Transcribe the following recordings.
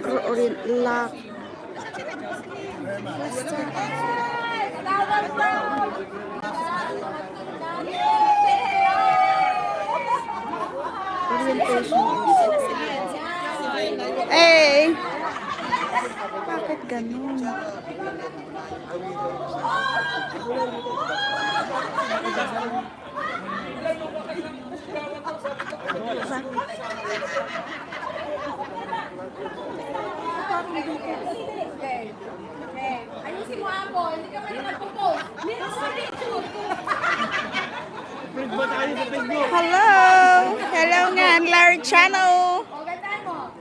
Lock. Hey! Bakit ganun? Ayusin mo ako, hindi ka man nagpo-post. Meron sa picture. Hello! Hello nga, Larry Channel! O, gandaan mo.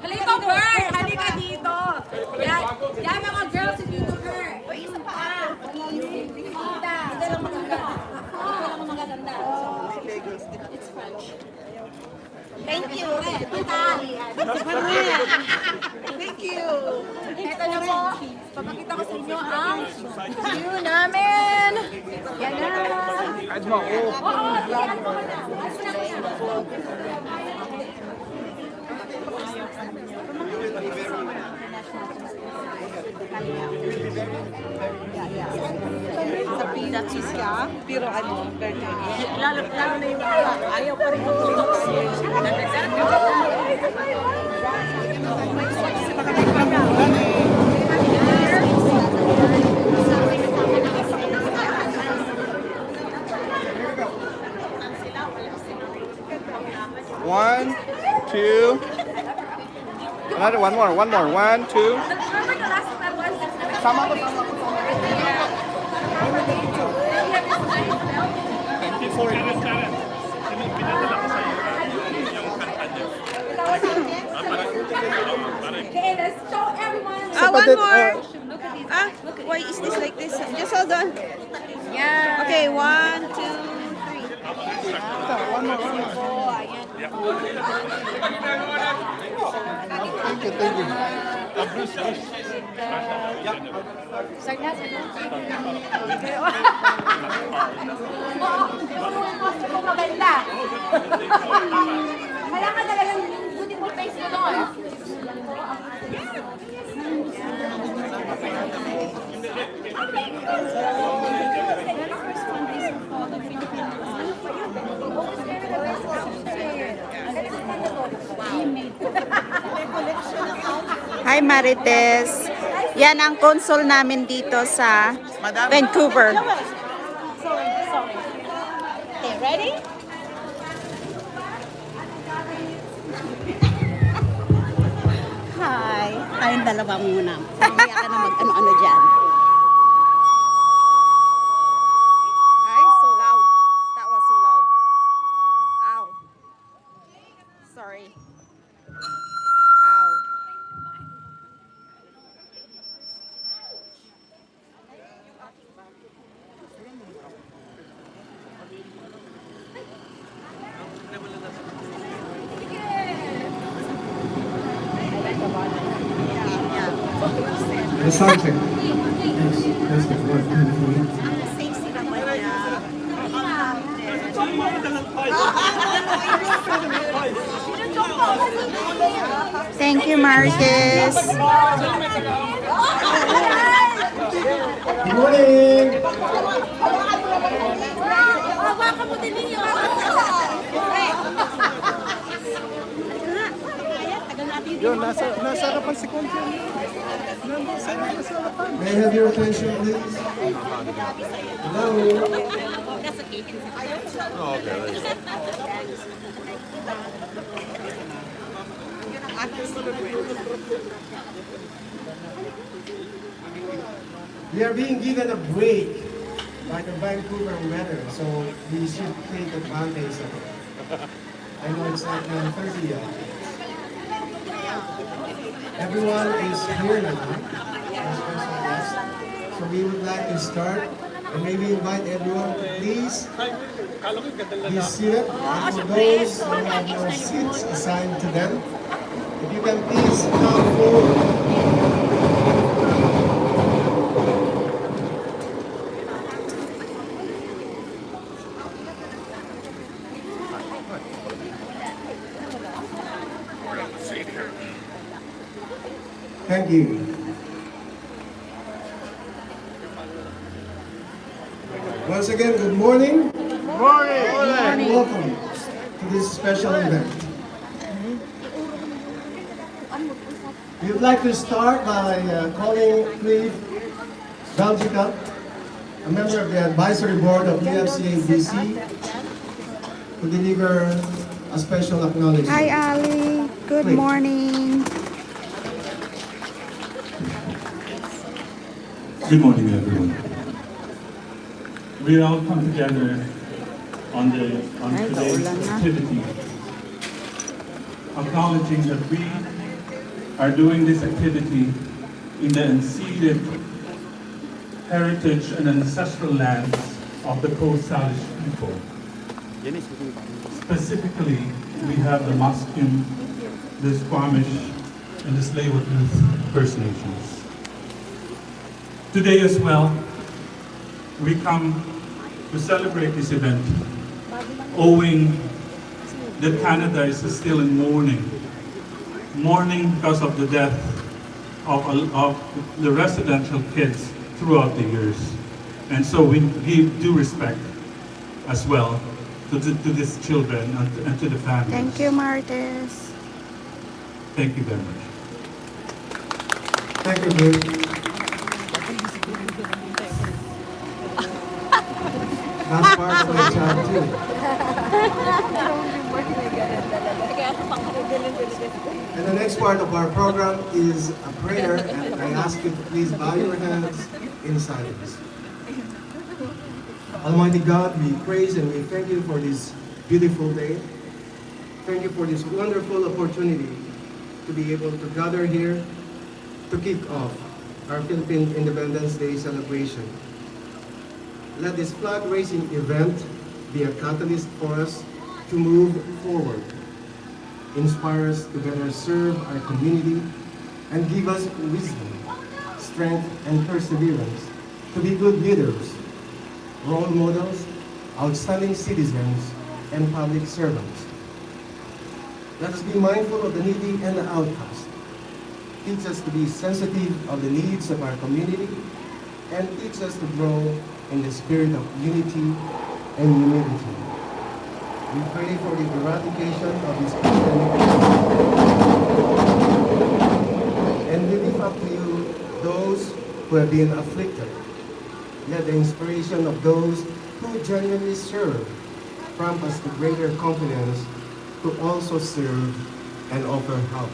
Halika, girl! Halika dito! Yan mga girls dito, girl! O, isa pa! Kita! Hindi lang maganda. Hindi lang magaganda. It's French. Thank you. Thank you. Ito na po. Papakita ko sa inyo ang view namin. Yan na. Add mo ako. Oo, yan po. Sa Pilates ka, pero ano, Lalo na yung ayaw pa rin One, two. Another one more. 1, 2. Sama ko, sama ko. Okay, let's show everyone. one more. Why is this like this? Just hold on. Yeah. Okay, 1, 2, 3. One more. Thank you, thank you. Start na, start na. Maganda. Kailangan talagang beautiful face mo doon. Hi Marites. Yan ang console namin dito sa Vancouver. Okay, ready? Hi. Tayong dalawa muna. Mamaya ka na mag-ano-ano dyan. Ay, so loud. That was so loud. Ow. Sorry. Ow. The sound check. Yes, that's the word. Safety naman niya. Thank you, Marcus. Good morning! Hawakan mo din niyo. Yun, nasa harapan si Conti. Nasa harapan. May I have your attention, please? Hello? We are being given a break by the Vancouver weather, so we should take advantage of it. I know it's like 9:30 yet. Everyone is here now, our special guest. So we would like to start and maybe invite everyone to please be seated. And for those who have no seats assigned to them, if you can please come forward. Thank you. Once again, good morning. And welcome to this special event. We'd like to start by calling Cliff Belgica, a member of the advisory board of UFCA BC, to deliver a special acknowledgement. Hi, Ali. Good Please. morning. Good morning, everyone. We all come together on today's activity, acknowledging that we are doing this activity in the unceded heritage and ancestral lands of the Coast Salish people. Specifically, we have the Musqueam, the Squamish, and the Tsleil-Waututh First Nations. Today as well, we come to celebrate this event, owing that Canada is still in mourning because of the death of the residential kids throughout the years. And so we give due respect as well to these children and to the families. Thank you, Martes. Thank you very much. Thank you, Cliff. That's part of my job too. And the next part of our program is a prayer, and I ask you to please bow your heads in silence. Almighty God, we praise and we thank you for this beautiful day. Thank you for this wonderful opportunity to be able to gather here to kick off our Philippine Independence Day celebration. Let this flag-raising event be a catalyst for us to move forward, inspire us to better serve our community, and give us wisdom, strength, and perseverance to be good leaders, role models, outstanding citizens, and public servants. Let us be mindful of the needy and the outcast. Teach us to be sensitive of the needs of our community, and teach us to grow in the spirit of unity and humility. We pray for the eradication of this pandemic, and we lift up to you those who have been afflicted. Let the inspiration of those who genuinely serve prompt us to greater confidence to also serve and offer help.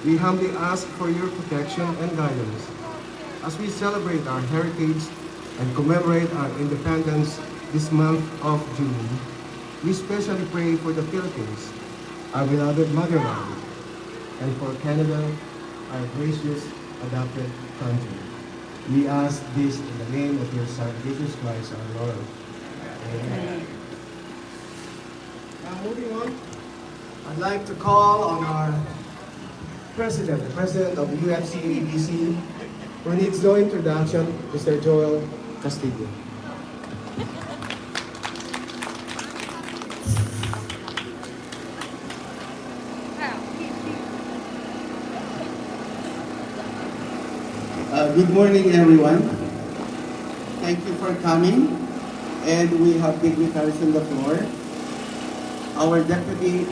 We humbly ask for your protection and guidance as we celebrate our heritage and commemorate our independence this month of June. We especially pray for the Philippines, our beloved motherland, and for Canada, our gracious adopted country. We ask this in the name of your Son, Jesus Christ, our Lord. Amen. Now, moving on, I'd like to call on our president, the president of UFC ABC, who needs no introduction, Mr. Joel Castillo. Good morning, everyone. Thank you for coming. And we have dignitaries on the floor. Our deputy,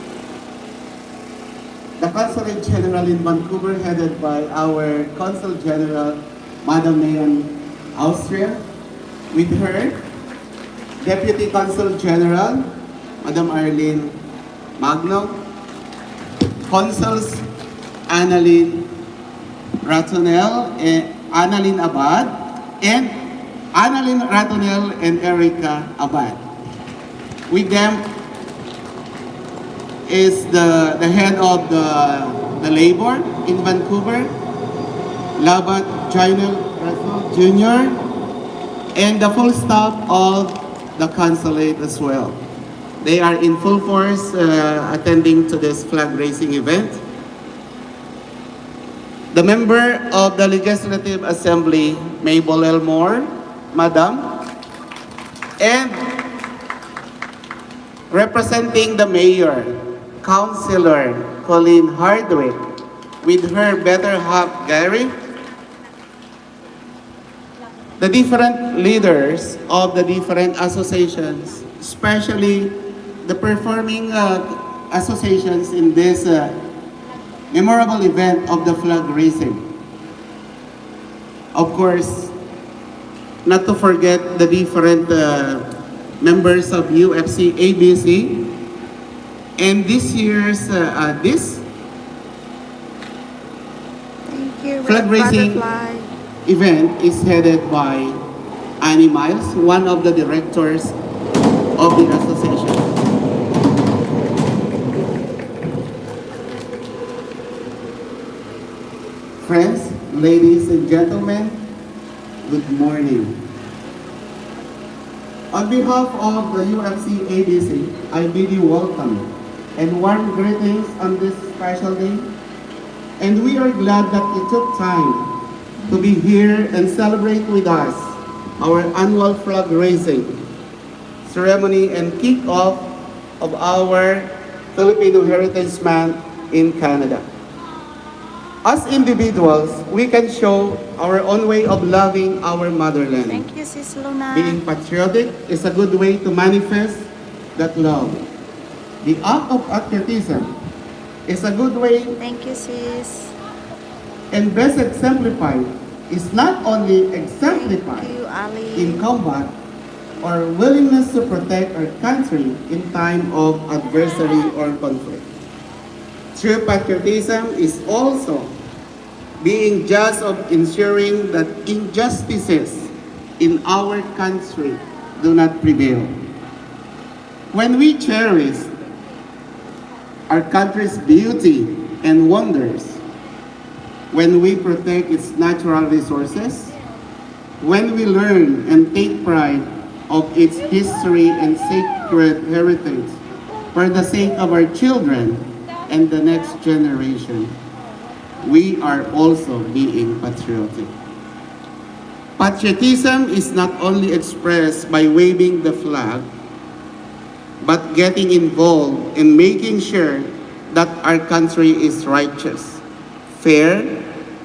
the Consulate General in Vancouver, headed by our Consul General, Madam Leah&kevin, Austria. With her, Deputy Consul General, Madam Arlene Magno, Consuls Annalyn Ratonel and Annalyn Abad, and Annalyn Ratonel and Erica Abad. With them is the head of the labor in Vancouver, Labat Joinel Jr., and the full staff of the consulate as well. They are in full force attending to this flag-raising event. The member of the Legislative Assembly, Mabel Elmore, Madam, and representing the Mayor, Councilor Colleen Hardwick, with her better half, Gary, the different leaders of the different associations, especially the performing associations in this memorable event of the flag raising. Of course, not to forget the different members of UFC ABC, and this year's this Thank you, flag Red raising Butterfly. event is headed by Annie Miles, one of the directors of the association. Friends, ladies and gentlemen, good morning. On behalf of the UFC ABC, I bid you welcome and warm greetings on this special day. And we are glad that you took time to be here and celebrate with us our annual flag raising ceremony and kick-off of our Filipino Heritage Month in Canada. As individuals, we can show our own way of loving our motherland. Thank you, Sis Luna. Being patriotic is a good way to manifest that love. The act of patriotism is a good way Thank you, Sis. and best exemplified is not only Thank exemplified you, Ali. in combat or willingness to protect our country in time of adversity or conflict. True patriotism is also being just of ensuring that injustices in our country do not prevail. When we cherish our country's beauty and wonders, when we protect its natural resources, when we learn and take pride of its history and sacred heritage for the sake of our children and the next generation, we are also being patriotic. Patriotism is not only expressed by waving the flag, but getting involved in making sure that our country is righteous, fair,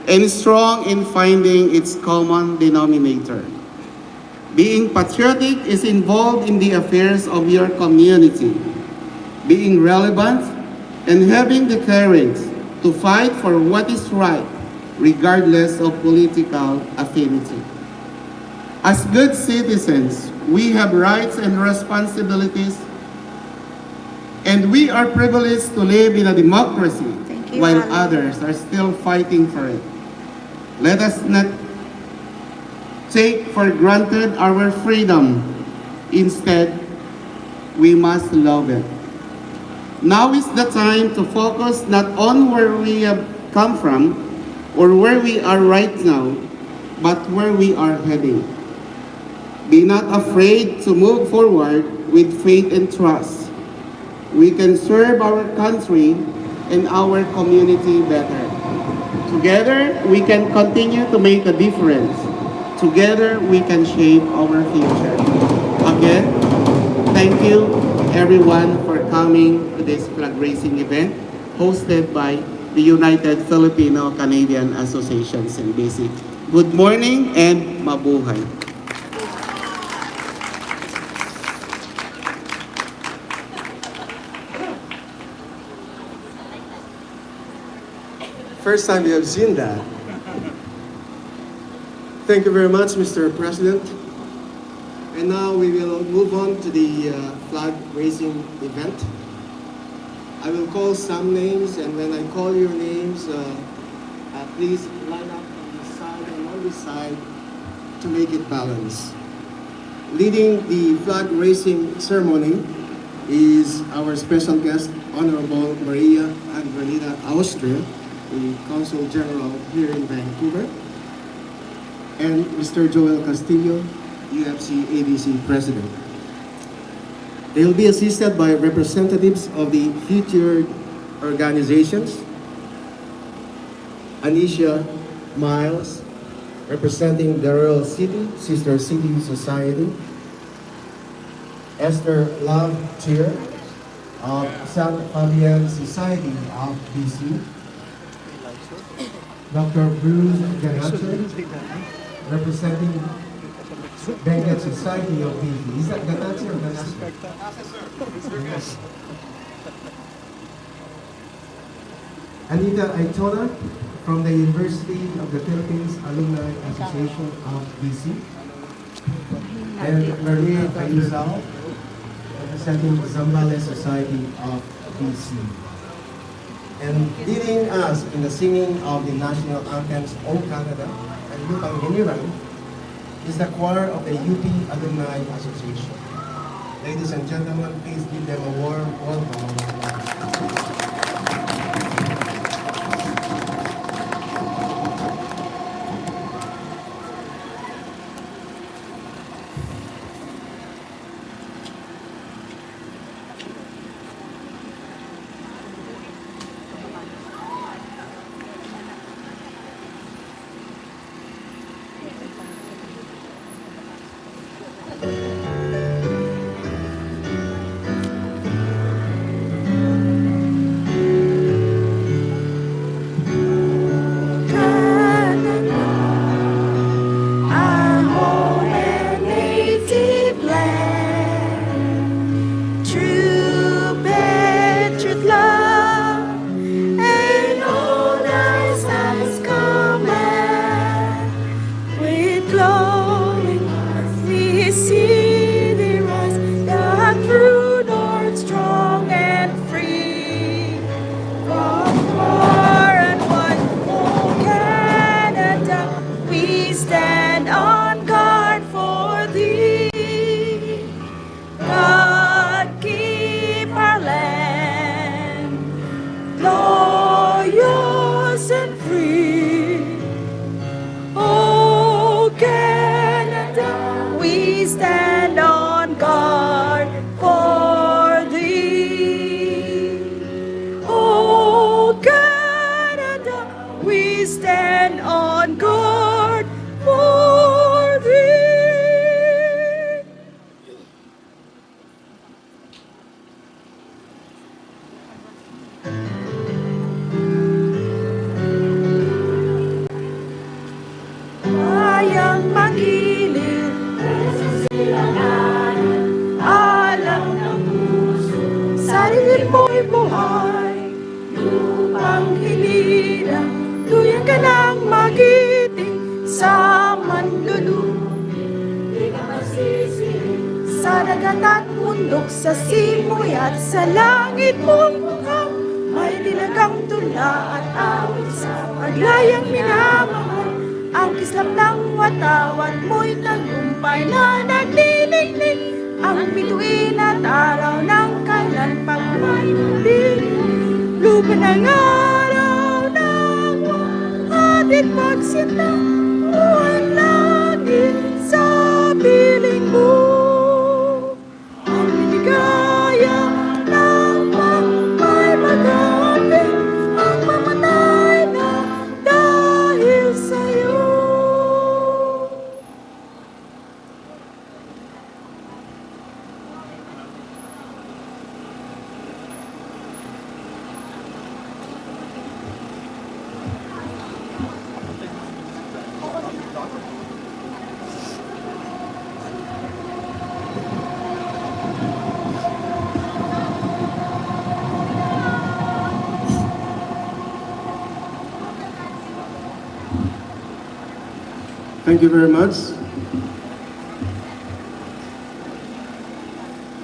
and strong in finding its common denominator. Being patriotic is involved in the affairs of your community, being relevant, and having the courage to fight for what is right, regardless of political affinity. As good citizens, we have rights and responsibilities, and we are privileged to live in a democracy Thank you, while Ali. others are still fighting for it. Let us not take for granted our freedom. Instead, we must love it. Now is the time to focus not on where we have come from or where we are right now, but where we are heading. Be not afraid to move forward with faith and trust. We can serve our country and our community better. Together, we can continue to make a difference. Together, we can shape our future. Again, thank you everyone for coming to this flag raising event hosted by the United Filipino Canadian Associations in BC. Good morning and Mabuhay. First time we have seen that. Thank you very much, Mr. President. And now we will move on to the flag raising event. I will call some names, and when I call your names, please line up on this side and on this side to make it balanced. Leading the flag raising ceremony is our special guest, Honorable Maria Angelina Austria, the Consul General here in Vancouver, and Mr. Joel Castillo, UFC ABC President. They will be assisted by representatives of the featured organizations, Anisha Miles, representing the Royal City, Sister City Society, Esther Love Chair of San Fabian Society of BC, Dr. Bruce Ganache, representing Bengal Society of BV. Is that Ganache or Ganache? Anita Aitona from the University of the Philippines Alumni Association of BC. And Maria Ayuzal, representing Zambales Society of BC. And leading us in the singing of the national anthems, O Canada and Lupang Hiniran, is the choir of the UP Alumni Association. Ladies and gentlemen, please give them a warm welcome. Sa dagat at bundok, sa simoy at sa langit mong mukhang may dilagang tula at awit sa paglayang minamahal. Ang kislap ng watawat mo'y tagumpay na naglilingling. Ang bituin at araw ng kalan pag may muling lupa ng araw ng hatid pagsinta buwan langit sa piling mo. Ang binigaya ng may mag-ating ang mamatay na dahil sa'yo. Thank you very much.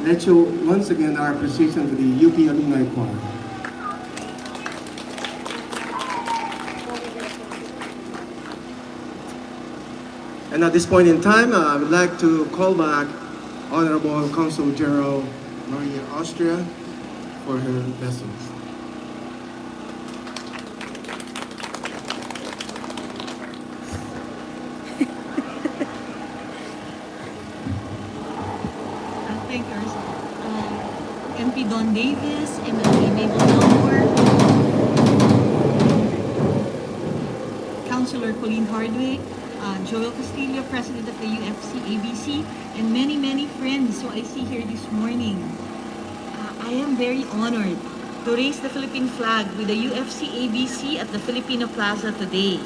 Let's show once again our appreciation to the UP Alumni Choir. And at this point in time, I would like to call back Honorable Consul General Maria Austria for her lessons. Thank you, MP Don Davis, MLA Mabel Delmore, Councilor Colleen Hardwick, Joel Castillo, President of the UFC ABC, and many, many friends who I see here this morning. I am very honored to raise the Philippine flag with the UFC ABC at the Filipino Plaza today.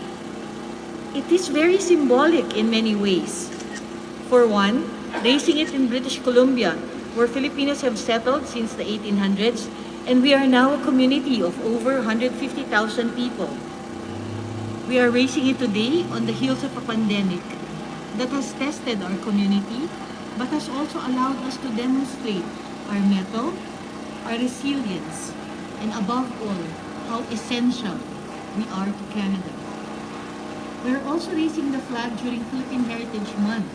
It is very symbolic in many ways. For one, raising it in British Columbia, where Filipinos have settled since the 1800s, and we are now a community of over 150,000 people. We are raising it today on the heels of a pandemic that has tested our community, but has also allowed us to demonstrate our mettle, our resilience, and above all, how essential we are to Canada. We are also raising the flag during Philippine Heritage Month,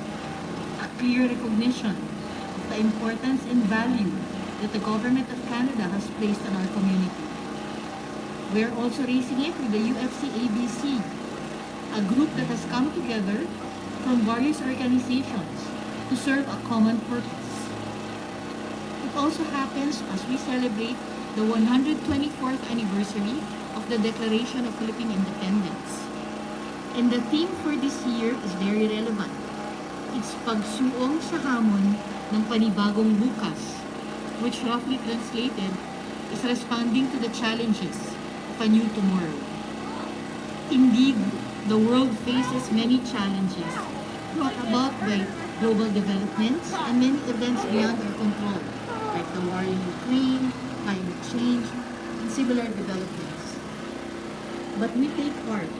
a clear recognition of the importance and value that the Government of Canada has placed on our community. We are also raising it with the UFC ABC, a group that has come together from various organizations to serve a common purpose. It also happens as we celebrate the 124th anniversary of the Declaration of Philippine Independence. And the theme for this year is very relevant. It's pagsuong sa hamon ng panibagong bukas, which roughly translated is responding to the challenges of a new tomorrow. Indeed, the world faces many challenges brought about by global developments and many events beyond our control, like the war in Ukraine, climate change, and similar developments. But we take part,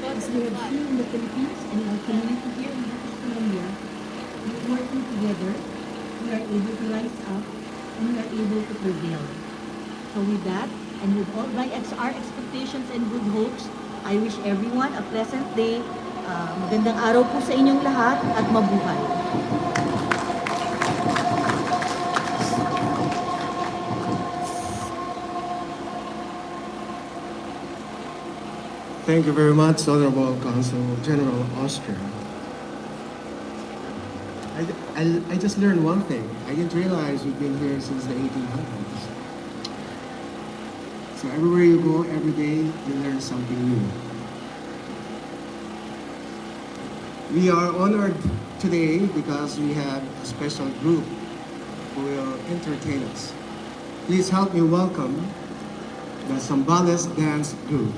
as we have seen in the Philippines and in our community here in British Columbia, working together, we are able to rise up and we are able to prevail. So with that, and with all our expectations and good hopes, I wish everyone a pleasant day. Magandang araw po sa inyong lahat at mabuhay. Thank you very much, Honorable Consul General Austria. I just learned one thing. I didn't realize you've been here since the 1800s. So everywhere you go, every day, you learn something new. We are honored today because we have a special group who will entertain us. Please help me welcome the Zambales Dance Group.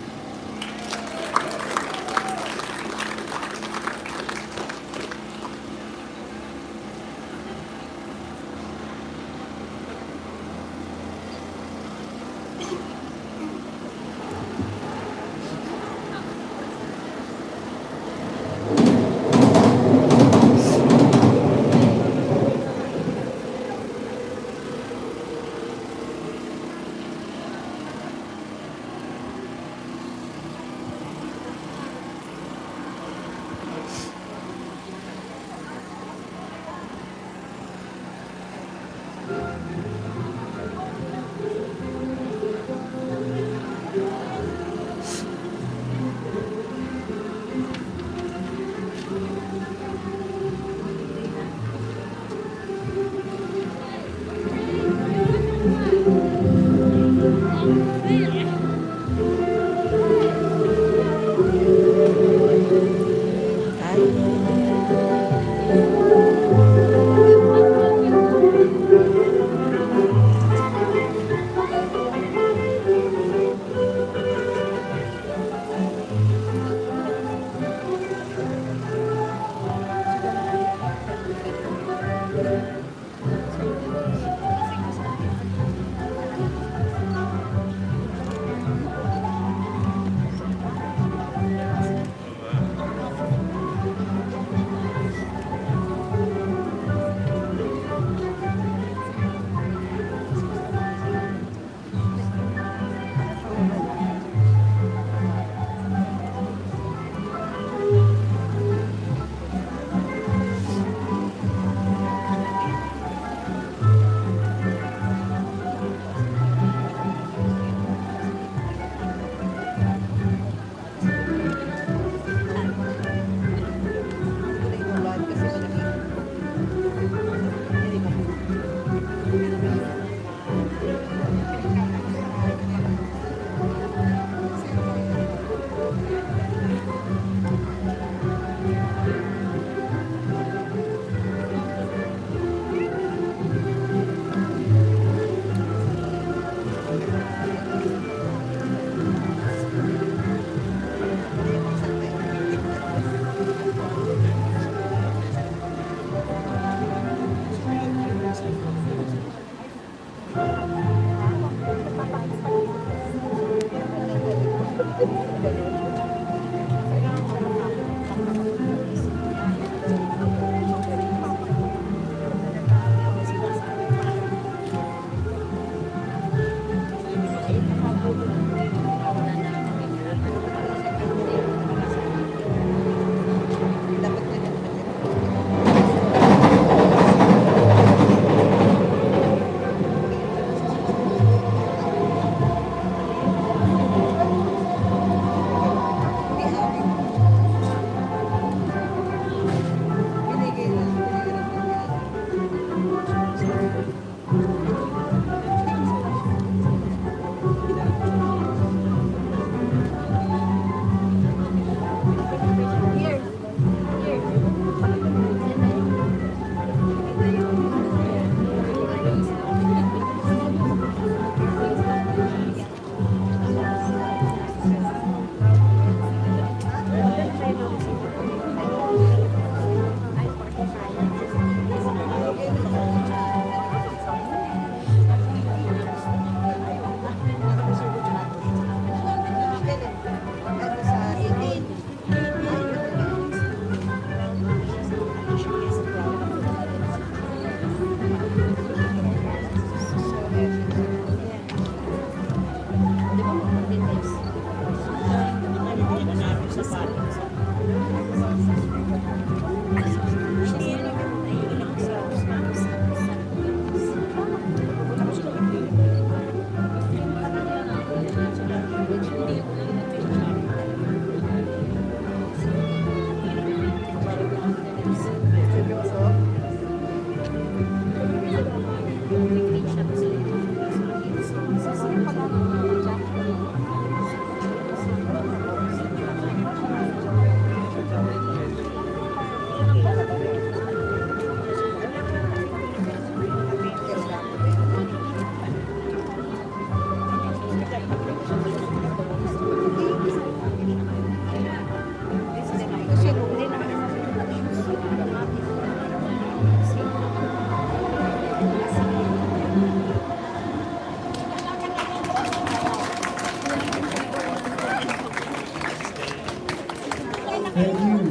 Thank you.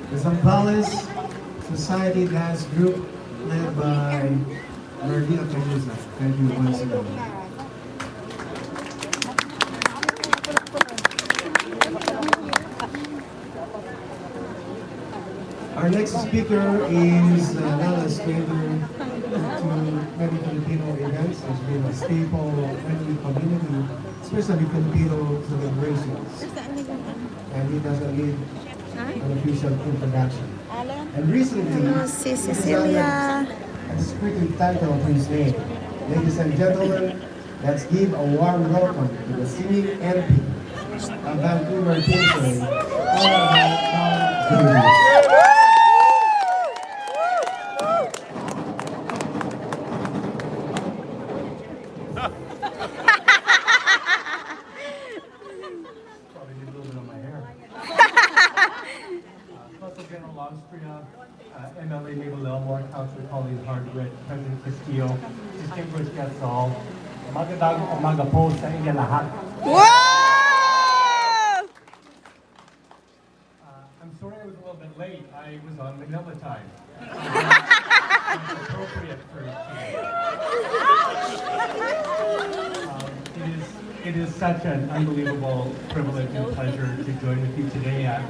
The Zambales Society Dance Group led by Leah&kevin. Thank you once again. Our next speaker is Nana stranger to many Filipino events. Has been a staple of many community, especially Filipino celebrations. And he doesn't need an official introduction. And recently, Si he Cecilia. decided a scripted title to his name. Ladies and gentlemen, let's give a warm welcome to the singing MP of Vancouver, Canada, all about Davis. General Austria, MLA Mabel Elmore, Councilor Colleen Hardwick, President Castillo, distinguished guests all. Magandang umaga po sa inyo lahat. Wow! I'm sorry I was a little bit late. I was on Manila time. It's appropriate for it is such an unbelievable privilege and pleasure to join with you today at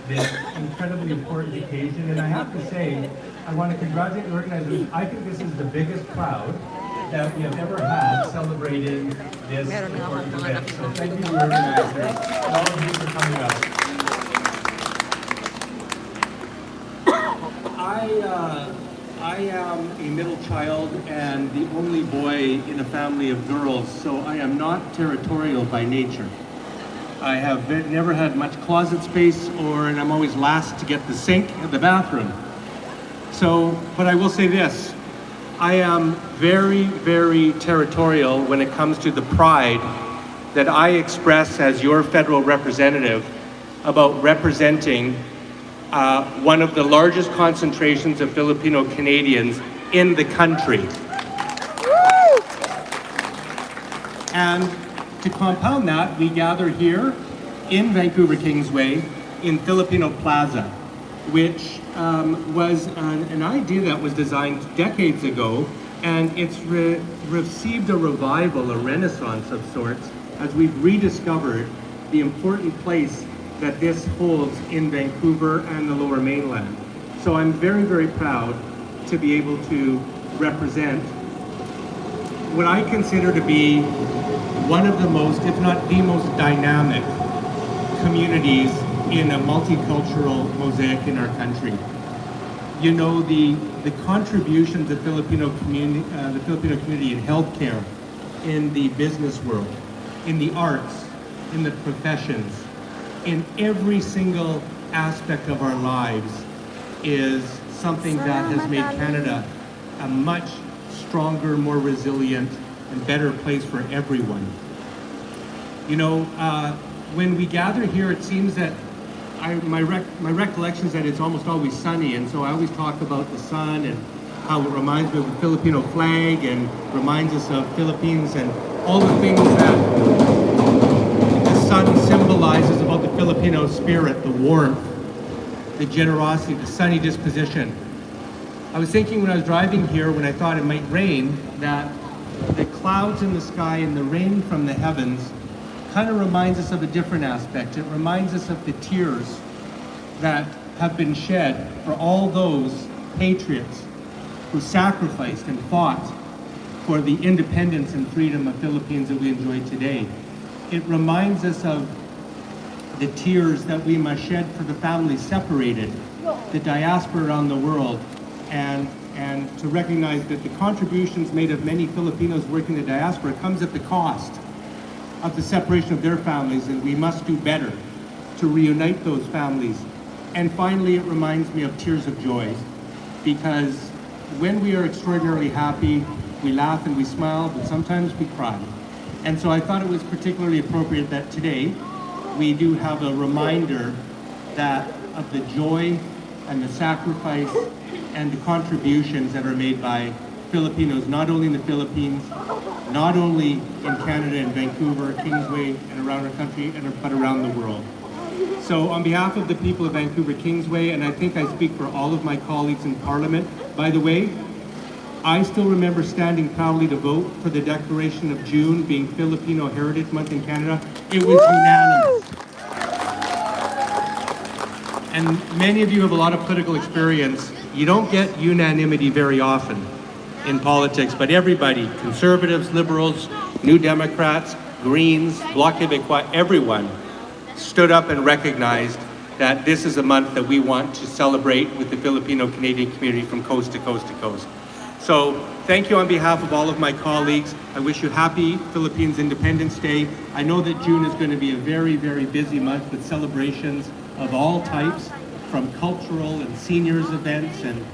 this incredibly important occasion. And I have to say, I want to congratulate the organizers. I think this is the biggest crowd that we have ever had celebrating this important event. So thank you to the organizers, and all of you for coming out. I am a middle child and the only boy in a family of girls, so I am not territorial by nature. I have never had much closet space, and I'm always last to get the sink in the bathroom. So, but I will say this, I am very, very territorial when it comes to the pride that I express as your federal representative about representing one of the largest concentrations of Filipino Canadians in the country. And to compound that, we gather here in Vancouver Kingsway in Filipino Plaza, which was an idea that was designed decades ago, and it's received a revival, a renaissance of sorts, as we've rediscovered the important place that this holds in Vancouver and the Lower Mainland. So I'm very, very proud to be able to represent what I consider to be one of the most, if not the most dynamic communities in a multicultural mosaic in our country. You know, the contributions of the Filipino community in healthcare, in the business world, in the arts, in the professions, in every single aspect of our lives is something that has made Canada a much stronger, more resilient, and better place for everyone. You know, when we gather here, it seems that my recollection is that it's almost always sunny, and so I always talk about the sun and how it reminds me of the Filipino flag and reminds us of Philippines and all the things that the sun symbolizes about the Filipino spirit, the warmth, the generosity, the sunny disposition. I was thinking when I was driving here, when I thought it might rain, that the clouds in the sky and the rain from the heavens kind of reminds us of a different aspect. It reminds us of the tears that have been shed for all those patriots who sacrificed and fought for the independence and freedom of Philippines that we enjoy today. It reminds us of the tears that we must shed for the families separated, the diaspora around the world, and to recognize that the contributions made of many Filipinos working in the diaspora comes at the cost of the separation of their families, and we must do better to reunite those families. And finally, it reminds me of tears of joy, because when we are extraordinarily happy, we laugh and we smile, but sometimes we cry. And so I thought it was particularly appropriate that today we do have a reminder that of the joy and the sacrifice and the contributions that are made by Filipinos, not only in the Philippines, not only in Canada and Vancouver, Kingsway, and around our country, but around the world. So on behalf of the people of Vancouver Kingsway, and I think I speak for all of my colleagues in Parliament, by the way, I still remember standing proudly to vote for the Declaration of June being Filipino Heritage Month in Canada. It was unanimous. And many of you have a lot of political experience. You don't get unanimity very often in politics, but everybody, conservatives, liberals, New Democrats, Greens, Bloc Québécois, everyone stood up and recognized that this is a month that we want to celebrate with the Filipino-Canadian community from coast to coast to coast. So thank you on behalf of all of my colleagues. I wish you happy Philippines Independence Day. I know that June is going to be a very, very busy month with celebrations of all types, from cultural and seniors events and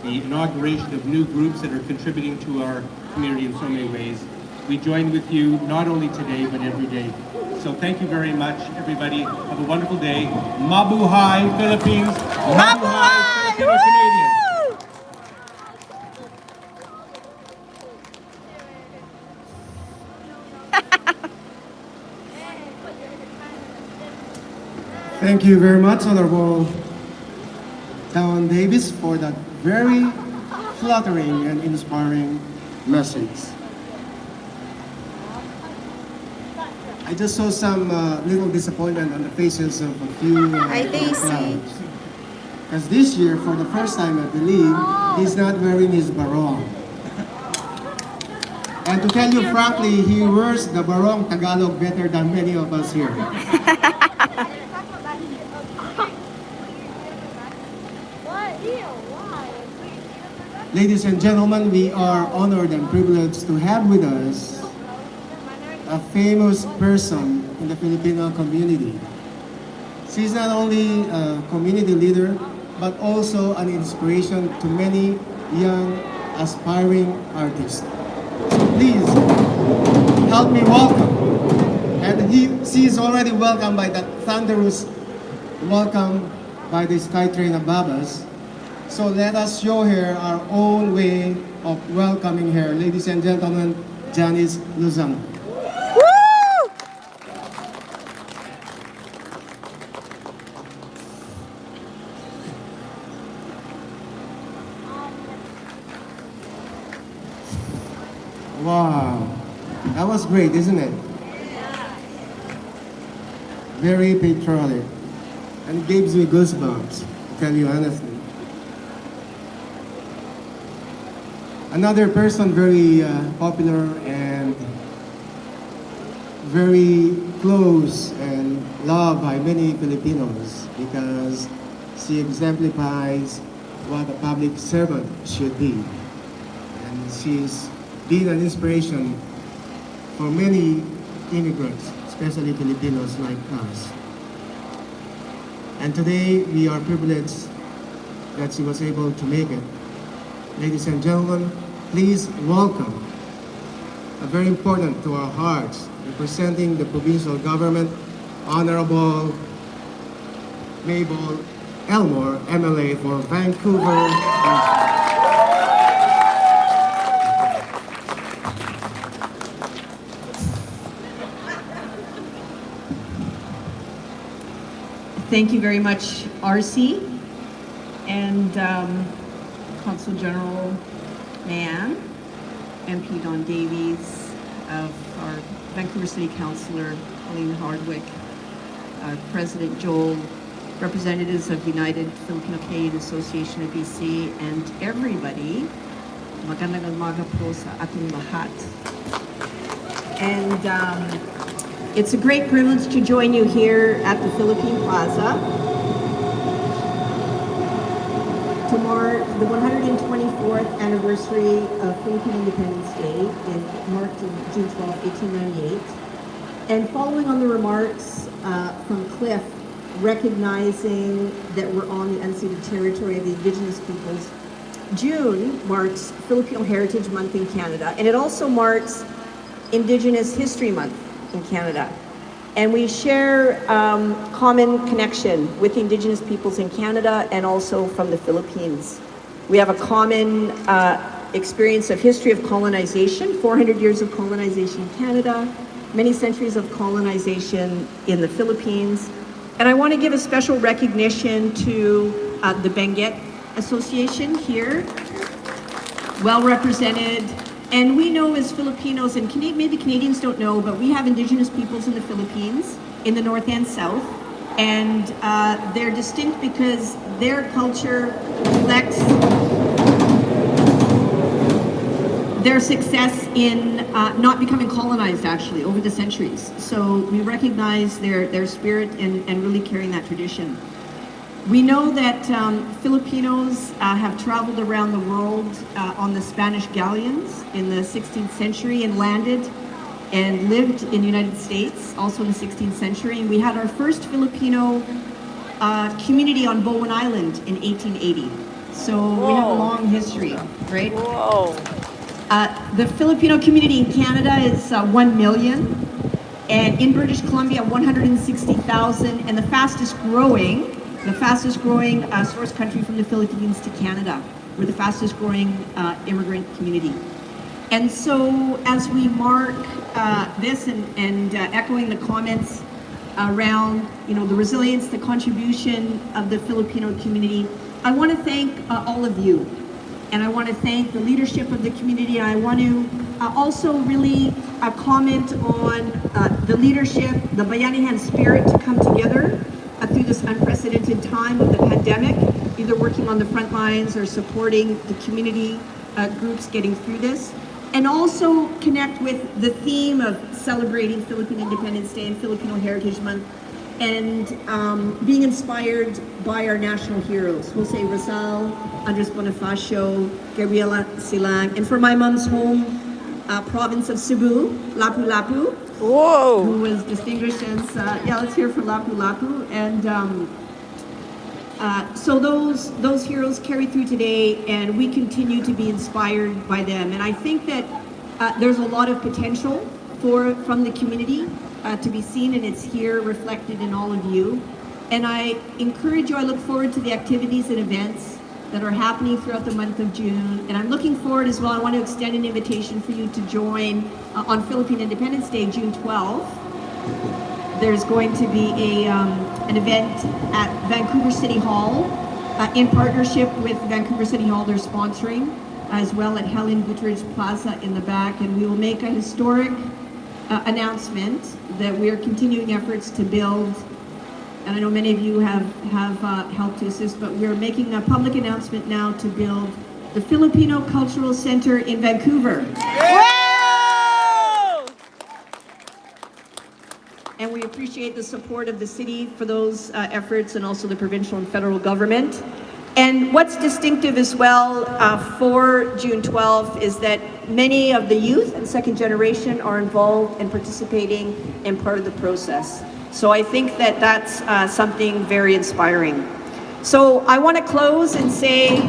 the inauguration of new groups that are contributing to our community in so many ways. We join with you not only today, but every day. So thank you very much, everybody. Have a wonderful day. Mabuhay, Philippines. Mabuhay, Filipino Canadians. Thank you very much, Honorable Tawan Davis, for that very flattering and inspiring message. I just saw some little disappointment on the faces of a few Hi, Daisy. because this year, for the first time, I believe, he's not wearing his barong. And to tell you frankly, he wears the barong Tagalog better than many of us here. Ladies and gentlemen, we are honored and privileged to have with us a famous person in the Filipino community. She's not only a community leader, but also an inspiration to many young, aspiring artists. So please, help me welcome. And she is already welcomed by that thunderous welcome by the SkyTrain above us. So let us show her our own way of welcoming her. Ladies and gentlemen, Janice Luzang. Wow, that was great, isn't it? Very patriotic, and it gives me goosebumps, to tell you honestly. Another person very popular and very close and loved by many Filipinos because she exemplifies what a public servant should be. And she's been an inspiration for many immigrants, especially Filipinos like us. And today we are privileged that she was able to make it. Ladies and gentlemen, please welcome, very important to our hearts, representing the provincial government, Honorable Mabel Elmore, MLA for Vancouver. Thank you very much, RC, and Consul General Mann, MP Don Davies, of our Vancouver City Councillor Colleen Hardwick, President Joel, representatives of United Filipino Canadian Association of BC, and everybody. Magandang umaga po sa ating lahat. And it's a great privilege to join you here at the Philippine Plaza to mark the 124th anniversary of Philippine Independence Day, marked in June 12, 1898. And following on the remarks from Cliff, recognizing that we're on the unceded territory of the Indigenous peoples, June marks Filipino Heritage Month in Canada, and it also marks Indigenous History Month in Canada. And we share common connection with the Indigenous peoples in Canada and also from the Philippines. We have a common experience of history of colonization, 400 years of colonization in Canada, many centuries of colonization in the Philippines. And I want to give a special recognition to the Benguet Association here, well represented. And we know as Filipinos, and maybe Canadians don't know, but we have Indigenous peoples in the Philippines, in the North and South. And they're distinct because their culture reflects their success in not becoming colonized, actually, over the centuries. So we recognize their spirit and really carrying that tradition. We know that Filipinos have traveled around the world on the Spanish galleons in the 16th century and landed and lived in the United States, also in the 16th century. And we had our first Filipino community on Bowen Island in 1880. So we have a long history, right? Whoa. The Filipino community in Canada is 1 million, and in British Columbia 160,000, and the fastest growing source country from the Philippines to Canada. We're the fastest growing immigrant community. And so as we mark this and echoing the comments around the resilience, the contribution of the Filipino community, I want to thank all of you. And I want to thank the leadership of the community. And I want to also really comment on the leadership, the Bayanihan spirit to come together through this unprecedented time of the pandemic, either working on the front lines or supporting the community groups getting through this. And also connect with the theme of celebrating Philippine Independence Day and Filipino Heritage Month, and being inspired by our national heroes, Jose Rizal, Andres Bonifacio, Gabriela Silang, and for my mom's home province of Cebu, Lapu-Lapu, Whoa. who was distinguished as, let's hear for Lapu-Lapu. And so those heroes carry through today, and we continue to be inspired by them. And I think that there's a lot of potential from the community to be seen, and it's here reflected in all of you. And I encourage you, I look forward to the activities and events that are happening throughout the month of June. And I'm looking forward as well, I want to extend an invitation for you to join on Philippine Independence Day, June 12th. There's going to be an event at Vancouver City Hall in partnership with Vancouver City Hall. They're sponsoring as well at Helen Guterres Plaza in the back, and we will make a historic announcement that we are continuing efforts to build, and I know many of you have helped to assist, but we're making a public announcement now to build the Filipino Cultural Center in Vancouver. And we appreciate the support of the city for those efforts, and also the provincial and federal government. And what's distinctive as well for June 12th is that many of the youth and second generation are involved and participating in part of the process. So I think that that's something very inspiring. So I want to close and say,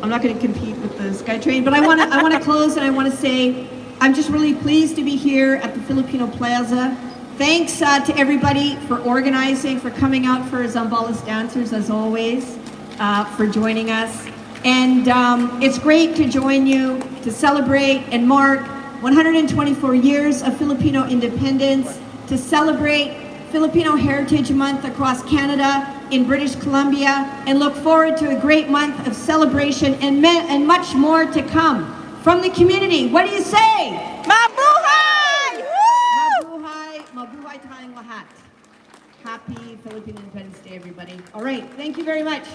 I'm not going to compete with the SkyTrain, but I want to close and I want to say, I'm just really pleased to be here at the Filipino Plaza. Thanks to everybody for organizing, for coming out, for Zambales dancers as always, for joining us. And it's great to join you to celebrate and mark 124 years of Filipino independence, to celebrate Filipino Heritage Month across Canada, in British Columbia, and look forward to a great month of celebration and much more to come from the community. What do you say? Mabuhay! Mabuhay! Mabuhay tayong lahat. Happy Philippine Independence Day, everybody. All right, thank you very much.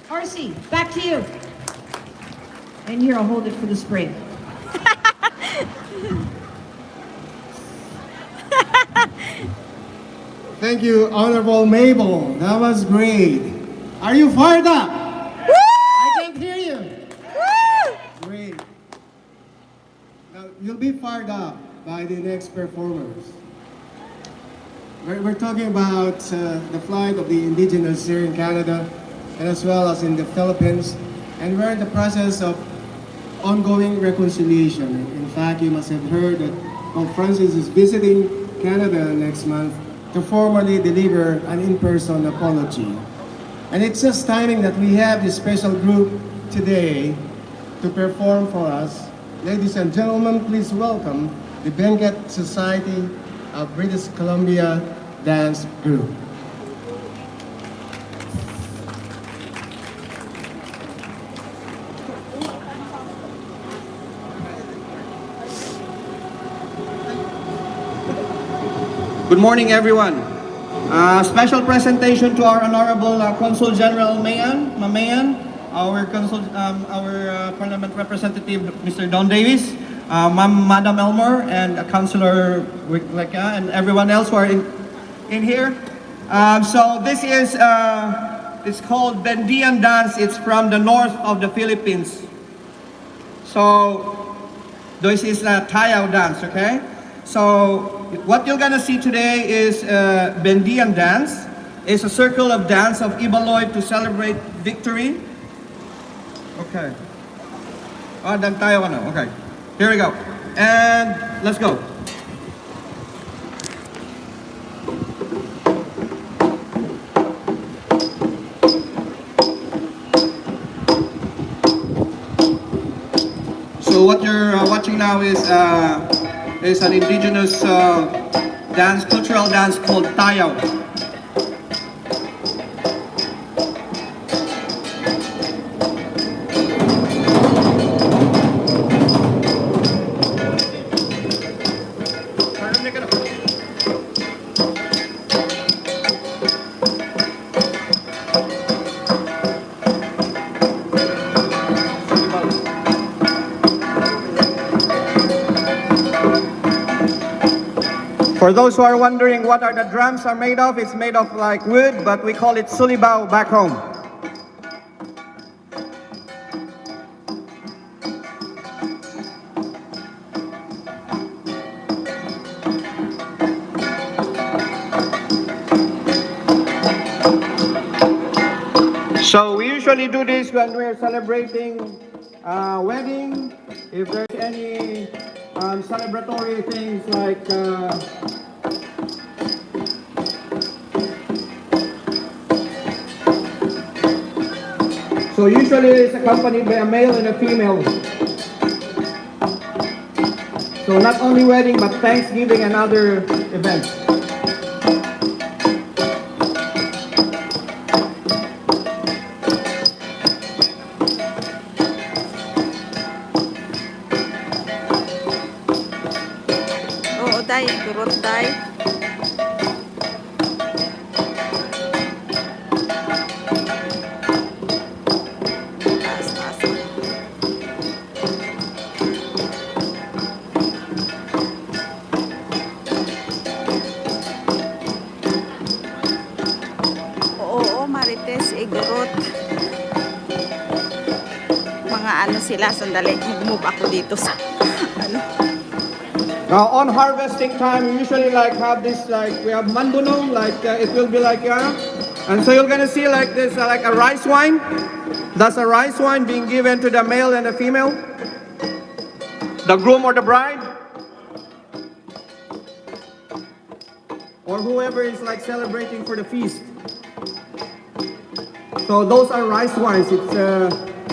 RC, back to you. And here, I'll hold it for the spray. Thank you, Honorable Mabel. That was great. Are you fired up? Woo! I can't hear you. Woo! Great. Now, you'll be fired up by the next performers. We're talking about the plight of the indigenous here in Canada and as well as in the Philippines. And we're in the process of ongoing reconciliation. In fact, you must have heard that Pope Francis is visiting Canada next month to formally deliver an in-person apology. And it's just timing that we have this special group today to perform for us. Ladies and gentlemen, please welcome the Bengal Society of British Columbia Dance Group. Good morning, everyone. Special presentation to our Honorable Consul General Mamayan, our Parliament Representative, Mr. Don Davis, Madam Elmore, and Councilor Wickleka, and everyone else who are in here. So this is it's called Bendian dance. It's from the north of the Philippines. So this is a Tayaw dance, okay? So what you're gonna see today is Bendian dance. It's a circle of dance of Ibaloy to celebrate victory. Okay. Dan tayo ka na. Okay. Here we go. And let's go. So what you're watching now is an indigenous dance, cultural dance called Tayaw. For those who are wondering what are the drums are made of, it's made of like wood, but we call it sulibao back home. So we usually do this when we're celebrating wedding, if there's any celebratory things like so usually it's accompanied by a male and a female. So not only wedding but Thanksgiving and other events. day, gurot day. Taas, taas. Oo, Marites, igurot. Mga ano sila, sandali, mag-move ako dito sa ano. Now on harvesting time, we usually like have this like we have mandunong, like it will be like and so you're gonna see like this like a rice wine. That's a rice wine being given to the male and the female, the groom or the bride, or whoever is like celebrating for the feast. So those are rice wines. It's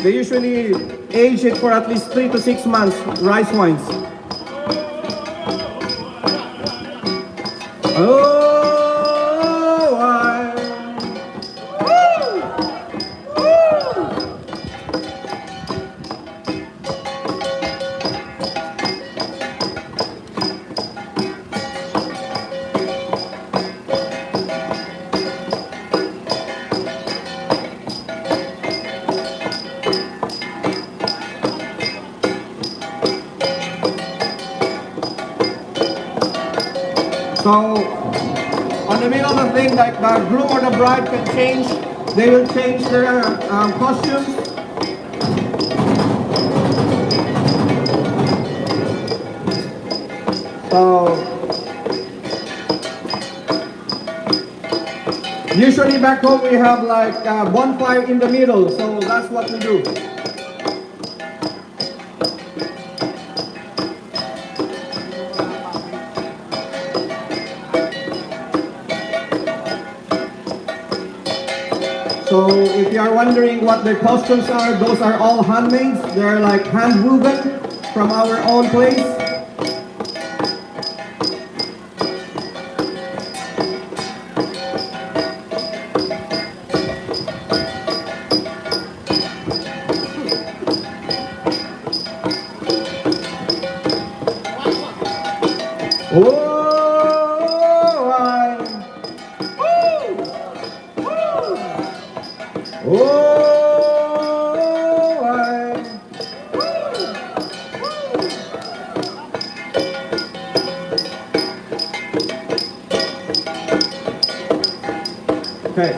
they usually age it for at least 3 to 6 months. Rice wines. Oh, so, on the middle of the thing, like the groom or the bride can change, they will change their costumes. So, usually back home we have like a bonfire in the middle, so that's what we do. So if you are wondering what their costumes are, those are all handmade. They're like hand woven from our own place. Okay.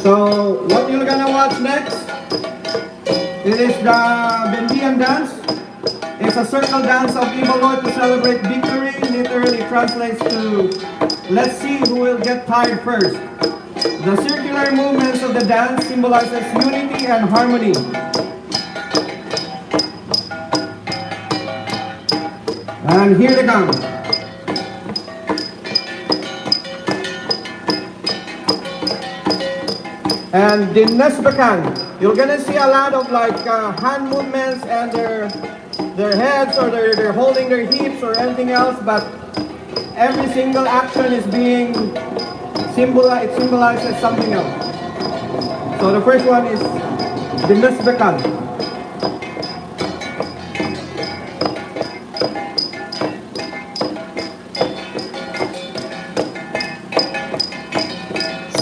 So what you're gonna watch next? It is the Bendian dance. It's a circle dance of Ibaloi to celebrate victory. Literally translates to let's see who will get tired first. The circular movements of the dance symbolizes unity and harmony. And here they come. And the Nesbakan, you're gonna see a lot of like hand movements and their heads, or they're holding their hips or anything else, but every single action is being it symbolizes something else. So the first one is the Nesbakan.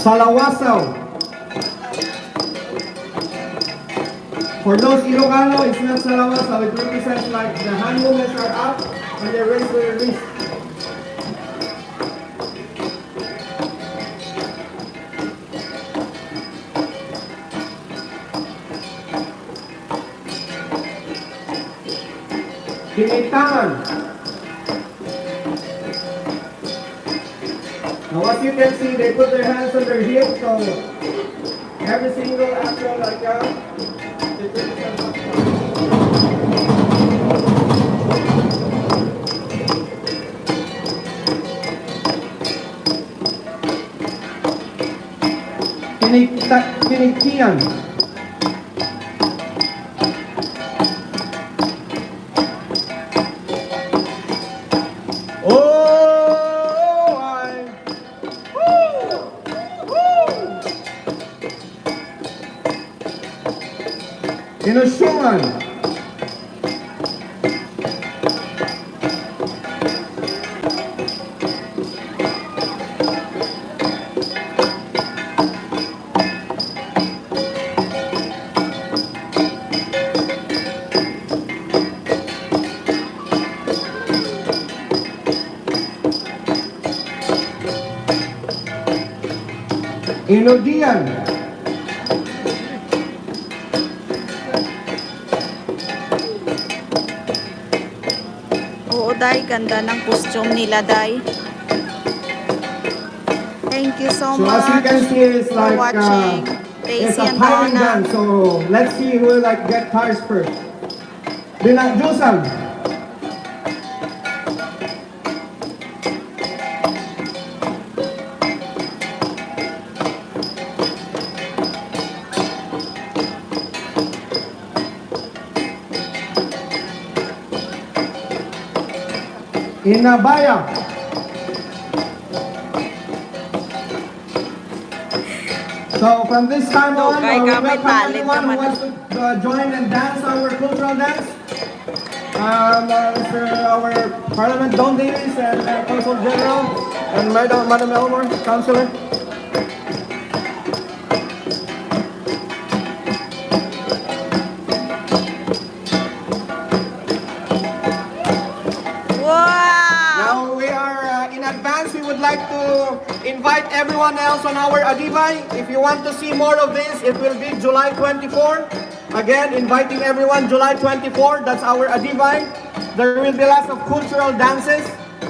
Salawasaw. For those Ilocano, it's not Salawasaw. It represents like the hand movements are up and they raise their wrist. Kinitangan. Now as you can see, they put their hands on their hips, so every single action like that, they put their hands on. Kiniktian. Inusyungan. Inodian. Oo, Day. Ganda ng costume nila, Day. Thank you so So as you much can see, it's for like watching. it's Daisy a and timing Donna. dance. So let's see who will like get tires first. Binagdusan. Inabaya. So from this time on, kay we Kamay welcome talent everyone who naman. wants to join and dance our cultural dance. Mr. Our Parliament Don Davis and Consul General and Madam Elmore, Councillor. Wow! Now we are in advance. We would like to invite everyone else on our Adibay. If you want to see more of this, it will be July 24. Again, inviting everyone July 24. That's our Adibay. There will be lots of cultural dances.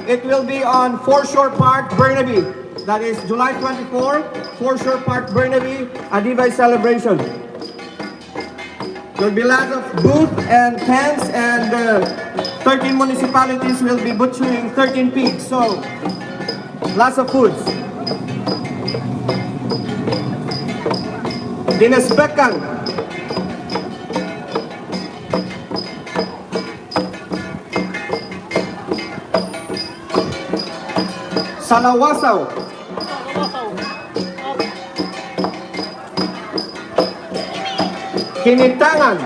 It will be on Foreshore Park, Burnaby. That is July 24, Foreshore Park, Burnaby, Adibay celebration. There will be lots of booths and tents, and 13 municipalities will be butchering 13 pigs. So, lots of foods. Dinespekan. Salawasaw. Kinitangan.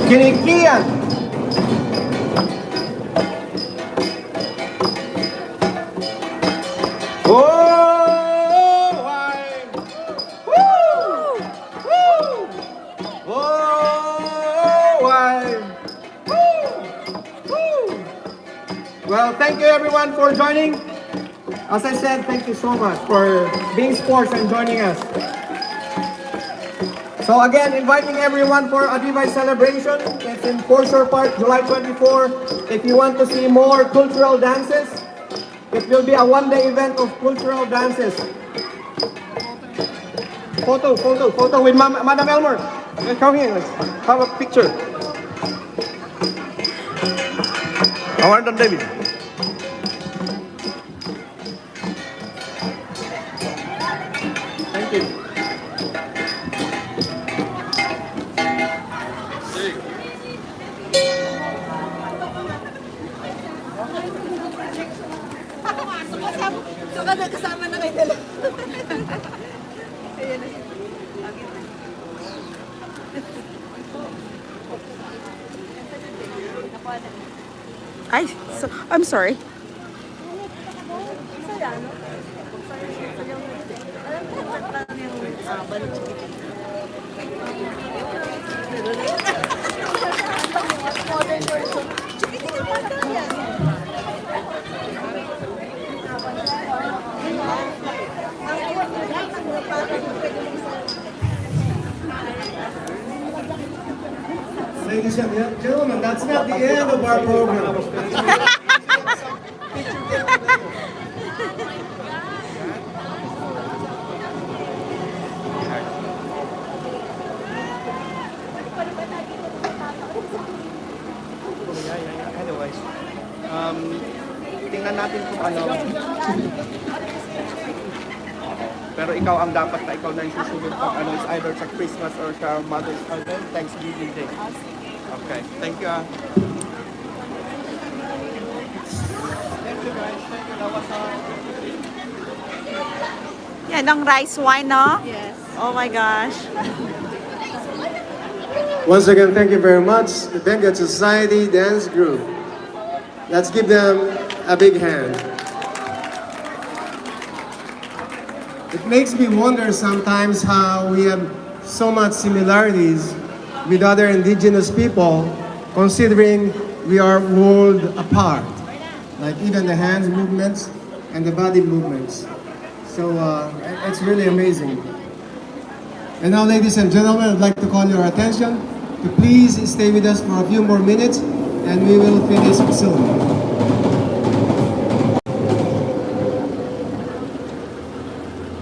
Kinikian. Oh, why? Woo! Woo! Oh, why? Well, thank you everyone for joining. As I said, thank you so much for being sports and joining us. So again, inviting everyone for Adibay celebration. It's in Foreshore Park, July 24. If you want to see more cultural dances, it will be a one-day event of cultural dances. Photo with Madam Elmer. Let's come here, let's have a picture. I want on David. Thank you. Kasama na kayo dalawa. Ay, I'm sorry. Ladies and gentlemen, that's not the end of our program. Anyways, tingnan natin kung ano. Pero ikaw ang dapat na ikaw na yung susunod pag ano is either sa Christmas or sa Mother's Thanksgiving Day. Okay, thank you. Thank you guys. Thank you. That was Yan, Tayo ng rice wine, no? Yes. Oh my gosh. Once again, thank you very much, the Bengal Society Dance Group. Let's give them a big hand. It makes me wonder sometimes how we have so much similarities with other indigenous people, considering we are world apart, like even the hands movements and the body movements. So it's really amazing. And now, ladies and gentlemen, I'd like to call your attention to please stay with us for a few more minutes, and we will finish soon.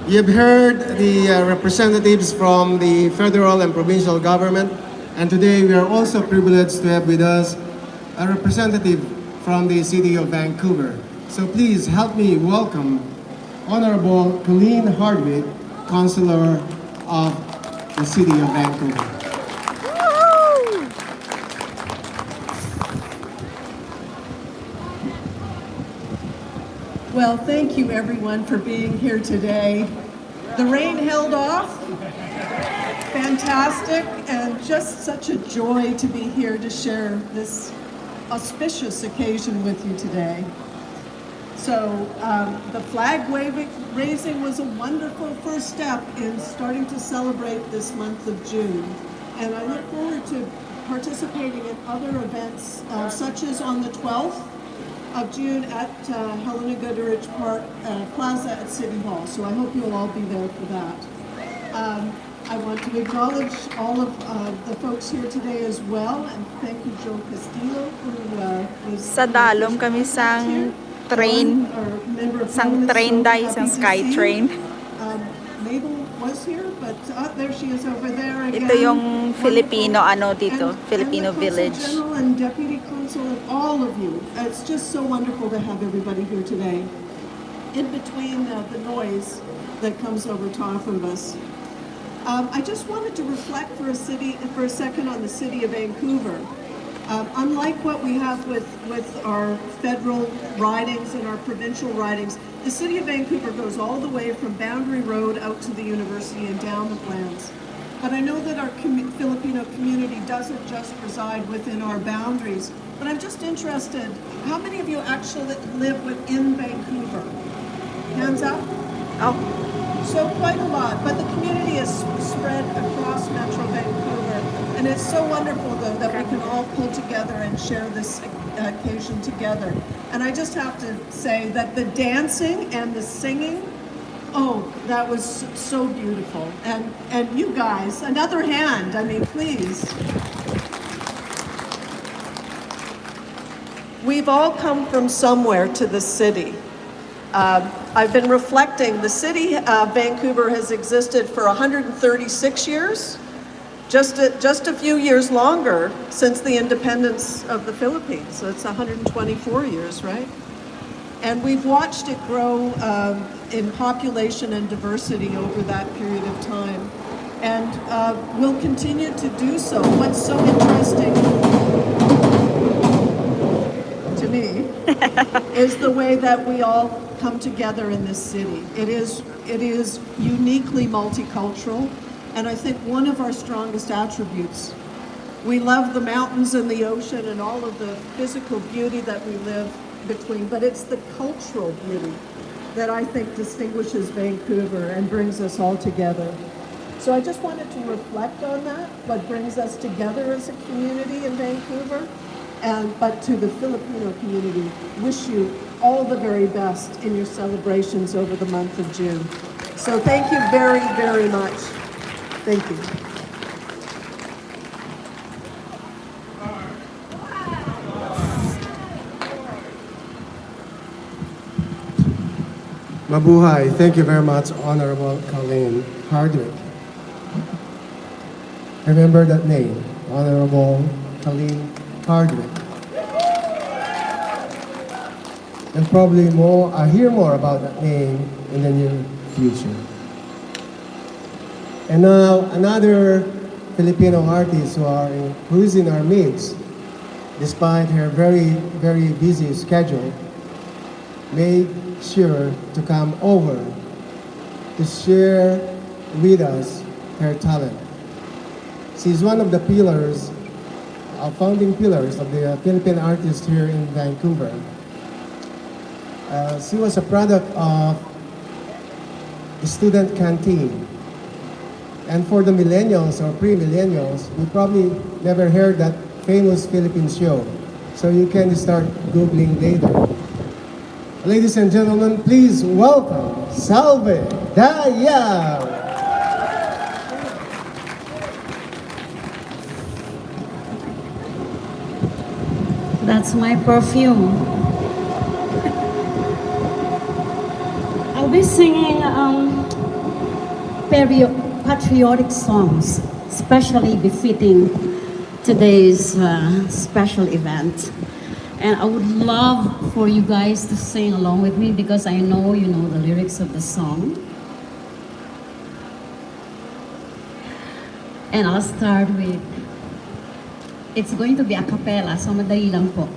You've heard the representatives from the federal and provincial government, and today we are also privileged to have with us a representative from the city of Vancouver. So please help me welcome Honorable Colleen Hardwick, Councillor of the city of Vancouver. Well, thank you everyone for being here today. The rain held off. Fantastic, and just such a joy to be here to share this auspicious occasion with you today. So the flag raising was a wonderful first step in starting to celebrate this month of June. And I look forward to participating in other events, such as on the 12th of June at Helena Goodrich Park Plaza at City Hall. So I hope you'll all be there for that. I want to acknowledge all of the folks here today as well, and thank you, Joe Castillo, who was Sa dalom kami sang train, sang train dahil sang SkyTrain. Mabel was here, but there she is over there again. Ito yung Filipino dito, Filipino and the village. Consul General and Deputy Consul and all of you. It's just so wonderful to have everybody here today. In between the noise that comes over top of us. I just wanted to reflect for a second on the city of Vancouver. Unlike what we have with our federal ridings and our provincial ridings, the city of Vancouver goes all the way from Boundary Road out to the university endowment lands. But I know that our Filipino community doesn't just reside within our boundaries. But I'm just interested, how many of you actually live within Vancouver? Hands up? Oh. So quite a lot, but the community is spread across Metro Vancouver, and it's so wonderful though that we can all pull together and share this occasion together. And I just have to say that the dancing and the singing, oh, that was so beautiful. And you guys, another hand, I mean, please. We've all come from somewhere to this city. I've been reflecting, the city of Vancouver has existed for 136 years, just a few years longer since the independence of the Philippines. So it's 124 years, right? And we've watched it grow in population and diversity over that period of time. And we'll continue to do so. What's so interesting to me is the way that we all come together in this city. It is uniquely multicultural, and I think one of our strongest attributes. We love the mountains and the ocean and all of the physical beauty that we live between, but it's the cultural beauty that I think distinguishes Vancouver and brings us all together. So I just wanted to reflect on that, what brings us together as a community in Vancouver. But to the Filipino community, wish you all the very best in your celebrations over the month of June. So thank you very, very much. Thank you. Mabuhay. Thank you very much, Honorable Colleen Hardwick. Remember that name, Honorable Colleen Hardwick. And probably hear more about that name in the near future. And now another Filipino artist who is in our midst, despite her very, very busy schedule, made sure to come over to share with us her talent. She's one of the pillars, founding pillars of the Philippine artists here in Vancouver. She was a product of the student canteen. And for the millennials or pre-millennials, you probably never heard that famous Philippine show. So you can start Googling later. Ladies and gentlemen, please welcome Salve Dayao. That's my perfume. I'll be singing patriotic songs, especially befitting today's special event. And I would love for you guys to sing along with me because I know you know the lyrics of the song. And I'll start with, it's going to be a cappella, so madali lang po.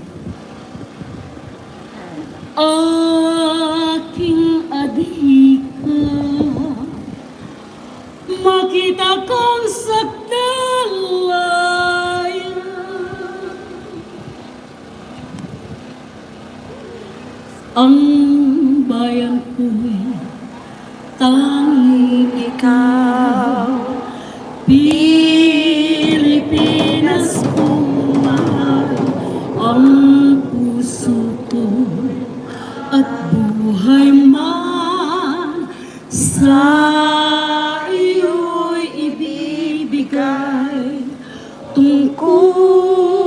Aking adhika, makita kong sakdalaya, ang bayan ko'y tanging ikaw, Pilipinas kong mahal, ang puso ko at buhay man sa iyo'y ibibigay, tungkulin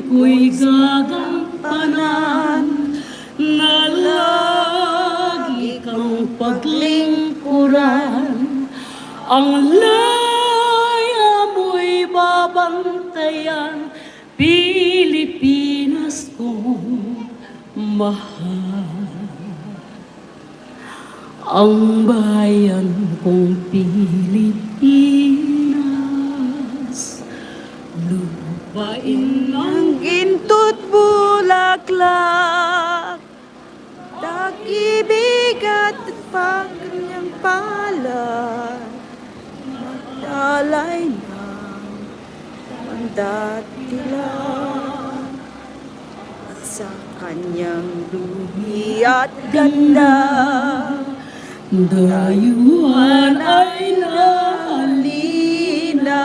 ko'y gagampanan, na lagi kang paglingkuran, ang laya mo'y babantayan, Pilipinas kong mahal. Ang bayan kong Pilipinas, lupain ng Ginto't bulaklak, tag-ibig at pagkanyang palad, magdalay ng mandatilan, at sa kanyang lumi at ganda, dayuhan ay nahalina,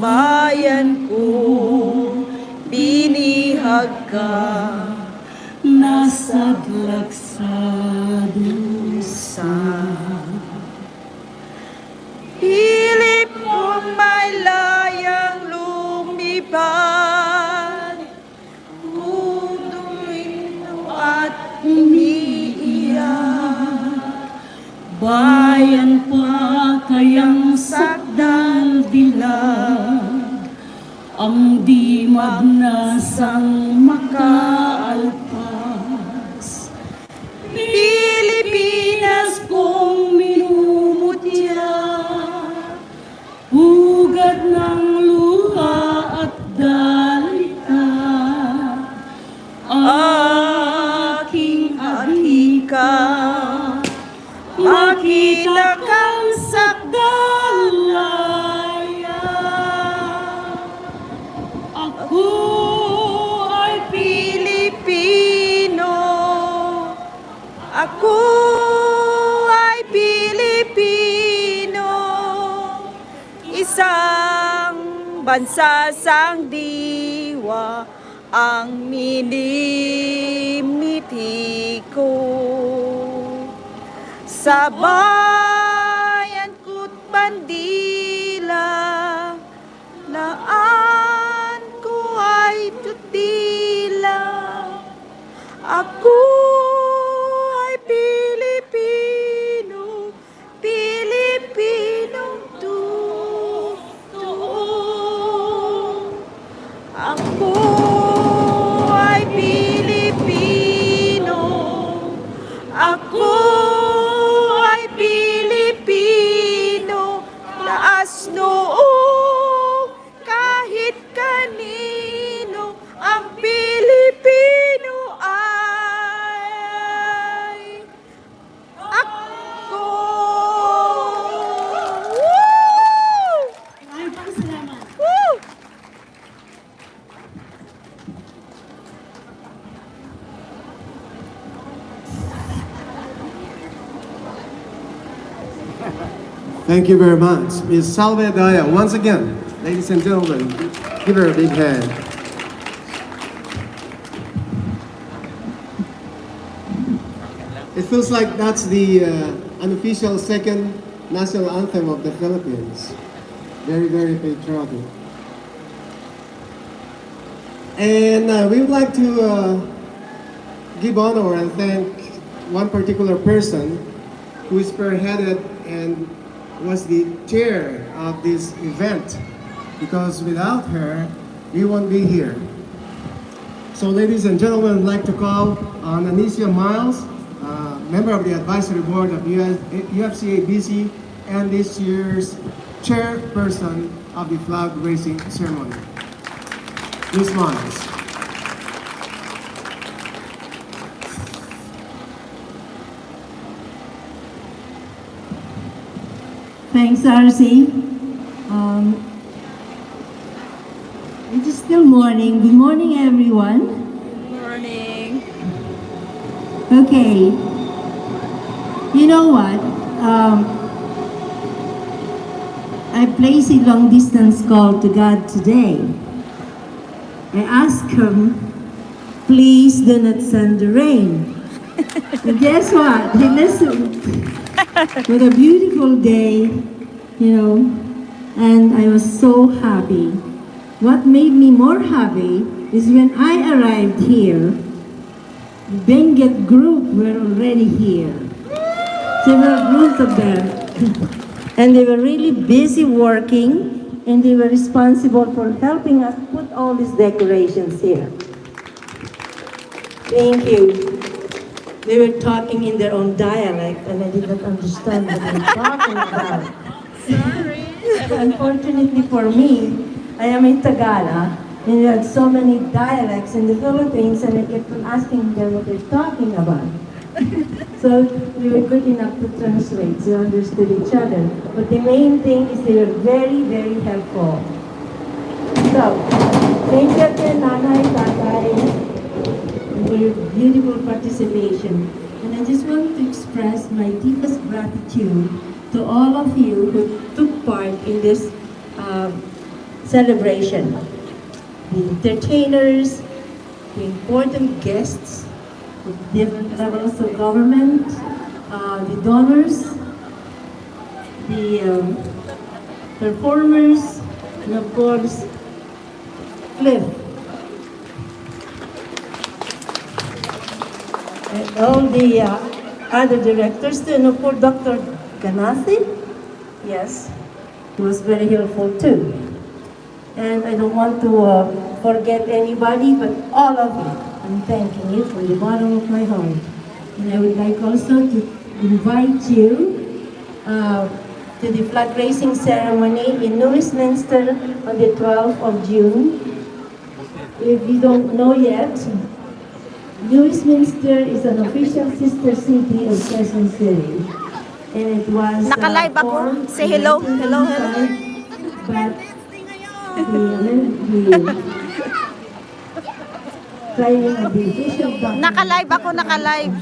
bayan ko binihag ka, nasadlak sa dusa. Pilip mo may layang lumipad, tutuloy at umiiyak, Bayan pa kayang sakdal dilag, ang di magnasang makaalpas. Pilipinas kong minumutya, Hugad ng luha at dalita, aking adhika, makita kang sakdalaya. Ako ay Pilipino, ako ay Pilipino, isang bansa sang diwa ang minimiti ko. Sa bayan ko't bandila, laan ko ay tutila, ako ay Pilipino, Pilipinong totoo. Ako ay Pilipino, ako ay Pilipino, taas noo kahit kanino, ang Pilipino ay Thank you very much. Ms. Salve Daya, once again, ladies and gentlemen, give her a big hand. It feels like that's the unofficial second national anthem of the Philippines. Very, very patriotic. And we would like to give honor and thank one particular person who spearheaded and was the chair of this event, because without her, we won't be here. So ladies and gentlemen, I'd like to call on Anicia Miles, member of the advisory board of UFCABC and this year's chairperson of the flag raising ceremony. Ms. Miles. Thanks, RC. It is still morning. Good morning, everyone. Good morning. Okay. You know what? I placed a long distance call to God today. I asked Him, please do not send the rain. And guess what? He listened. What a beautiful day, you know, and I was so happy. What made me more happy is when I arrived here, the Bengal group were already here. Several groups of them. And they were really busy working, and they were responsible for helping us put all these decorations here. Thank you. They were talking in their own dialect, and I did not understand what they were talking about. Sorry. Unfortunately for me, I am in Tagalog, and we had so many dialects in the Philippines, and I kept on asking them what they're talking about. So we were good enough to translate, so we understood each other. But the main thing is they were very, very helpful. So, thank you again, Nanay, Tatay, for your beautiful participation. And I just want to express my deepest gratitude to all of you who took part in this celebration. The entertainers, the important guests, the different levels of government, the donors, the performers, and of course, Cliff. And all the other directors too, and of course Dr. Ganasi, yes, he was very helpful too. And I don't want to forget anybody, but all of you, I'm thanking you from the bottom of my heart. And I would like also to invite you to the flag raising ceremony in Westminster on the 12th of June. If you don't know yet, Westminster is an official sister city of Quezon City, and it was Naka-live ako. formed Say in hello. Hello, hello. 1995, but signing of the official document. Naka-live ako, naka-live.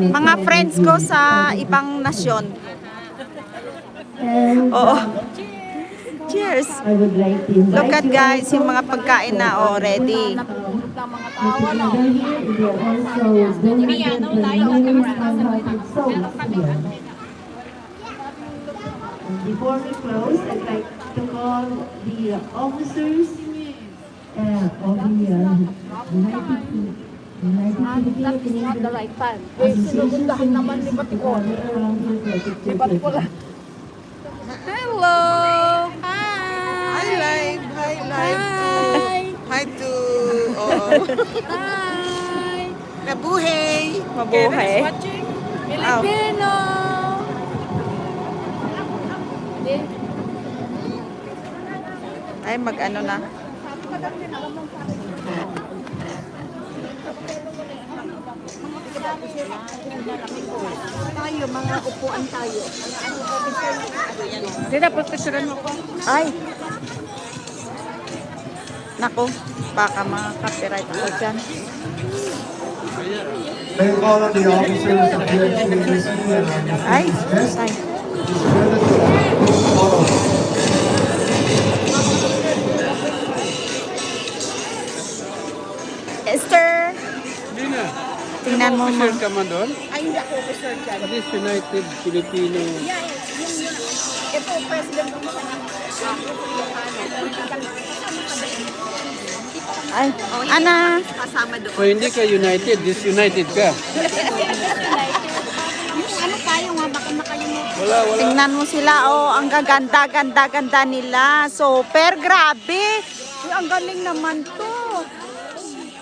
Mga friends ko sa ibang nasyon. Oo. Cheers! I would like to invite Look at you guys, also yung mga pagkain na ready. Before we close, I'd like to call the officers of the United Filipino Canadian Association to gather around here. Hello! Hi! Hi, live. Hi to Hi! Mabuhay! Mabuhay. Filipino! Ay, mag-ano na. Tayo, mga upuan tayo. Hindi na, pagkasuran mo ko. Ay! Nako, baka mga copyright ako dyan. May call on the officers of USCABC and our distinguished guests to surrender to the photo. Esther, Hindi na. tingnan mo mo. Officer ka man doon? Ay, hindi ako officer dyan. At least United Filipino. Yeah, yun. Ito, president ko sa Ay, ana. kasama doon. So hindi ka United, disunited ka. Yung ano tayo nga, baka makalimutan. Wala. Tingnan mo sila, oh, ang gaganda nila. Super, grabe. Uy, ang galing naman to.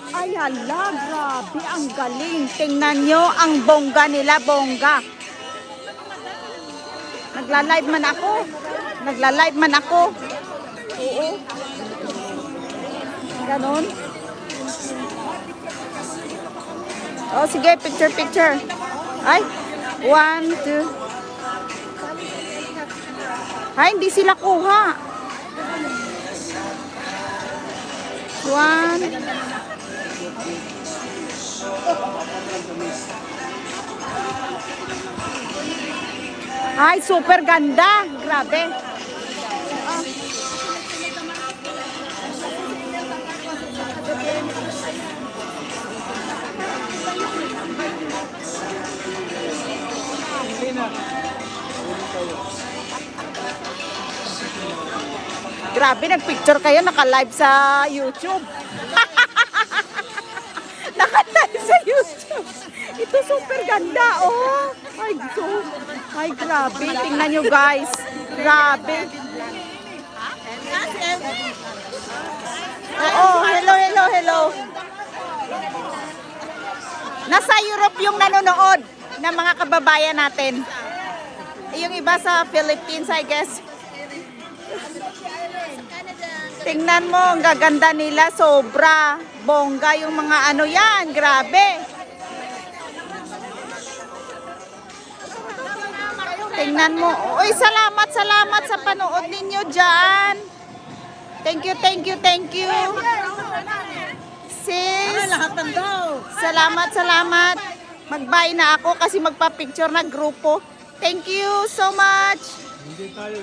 Ay, hala, grabe, ang galing. Tingnan nyo, ang bongga nila, bongga. Nagla-live man ako. Oo. Ganon. Oh, sige, picture. Ay, 1, 2. Ay, hindi sila kuha. 1. Ay, super ganda. Grabe. Ah. Grabe, nagpicture kayo, naka-live sa YouTube. Naka-live sa YouTube. Ito super ganda, oh. Ay, grabe. Tingnan nyo, guys. Grabe. Oh, hello. Nasa Europe yung nanonood ng mga kababayan natin. Yung iba sa Philippines, I guess. Tingnan mo, ang gaganda nila, sobra. Bongga yung mga ano yan, grabe. Tingnan mo. Uy, salamat sa panood ninyo dyan. Thank you. Sis, salamat. Mag-bye na ako kasi magpa-picture na grupo. Thank you so much. Hindi tayo